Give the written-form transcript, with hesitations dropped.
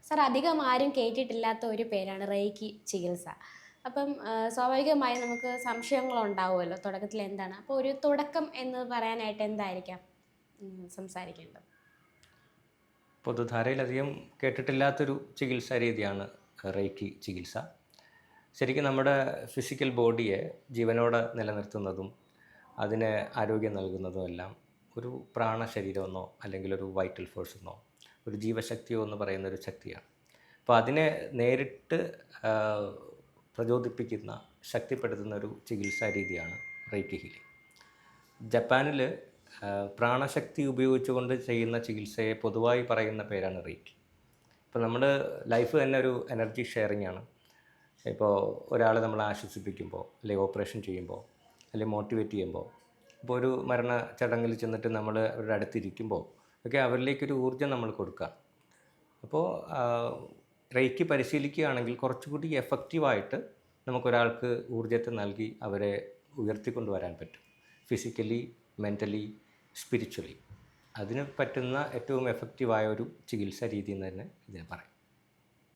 Sir അധികം ആരും കേട്ടിട്ടില്ലാത്ത ഒരു പേരാണ് റേക്കി ചികിത്സ. അപ്പം സ്വാഭാവികമായും നമുക്ക് സംശയങ്ങളുണ്ടാവുമല്ലോ തുടക്കത്തിൽ എന്താണ്? അപ്പോൾ ഒരു തുടക്കം എന്ന് പറയാനായിട്ട് എന്തായിരിക്കാം സംസാരിക്കേണ്ടത്? പൊതുധാരയിലധികം കേട്ടിട്ടില്ലാത്തൊരു ചികിത്സാ രീതിയാണ് റേക്കി ചികിത്സ. ശരിക്കും നമ്മുടെ ഫിസിക്കൽ ബോഡിയെ ജീവനോടെ നിലനിർത്തുന്നതും അതിന് ആരോഗ്യം നൽകുന്നതുമെല്ലാം ഒരു പ്രാണശരീരമെന്നോ അല്ലെങ്കിൽ ഒരു വൈറ്റൽ ഫോഴ്സ് എന്നോ ഒരു ജീവശക്തിയോ എന്ന് പറയുന്നൊരു ശക്തിയാണ്. അപ്പോൾ അതിനെ നേരിട്ട് ആ, പ്രചോദിപ്പിക്കുന്ന ശക്തിപ്പെടുത്തുന്ന ഒരു ചികിത്സാ രീതിയാണ് റേക്കി ഹീലിംഗ്. ജപ്പാനിൽ പ്രാണശക്തി ഉപയോഗിച്ചുകൊണ്ട് ചെയ്യുന്ന ചികിത്സയെ പൊതുവായി പറയുന്ന പേരാണ് റേക്കി. ഇപ്പോൾ നമ്മുടെ ലൈഫ് തന്നെ ഒരു എനർജി ഷെയറിംഗ് ആണ്. ഇപ്പോൾ ഒരാളെ നമ്മൾ ആശ്വസിപ്പിക്കുമ്പോൾ, അല്ലെങ്കിൽ ഓപ്പറേഷൻ ചെയ്യുമ്പോൾ, അല്ലെങ്കിൽ മോട്ടിവേറ്റ് ചെയ്യുമ്പോൾ, ഇപ്പോൾ ഒരു മരണ ചടങ്ങിൽ ചെന്നിട്ട് നമ്മൾ അവരുടെ അടുത്തിരിക്കുമ്പോൾ ഒക്കെ അവരിലേക്കൊരു ഊർജ്ജം നമ്മൾ കൊടുക്കുക. അപ്പോൾ റേക്കി പരിശീലിക്കുകയാണെങ്കിൽ കുറച്ചുകൂടി എഫക്റ്റീവായിട്ട് നമുക്കൊരാൾക്ക് ഊർജ്ജത്തെ നൽകി അവരെ ഉയർത്തിക്കൊണ്ടുവരാൻ പറ്റും. ഫിസിക്കലി, മെൻ്റലി, സ്പിരിച്വലി അതിന് പറ്റുന്ന ഏറ്റവും എഫക്റ്റീവായ ഒരു ചികിത്സാ രീതി എന്ന് തന്നെ ഇതിനെ പറയും.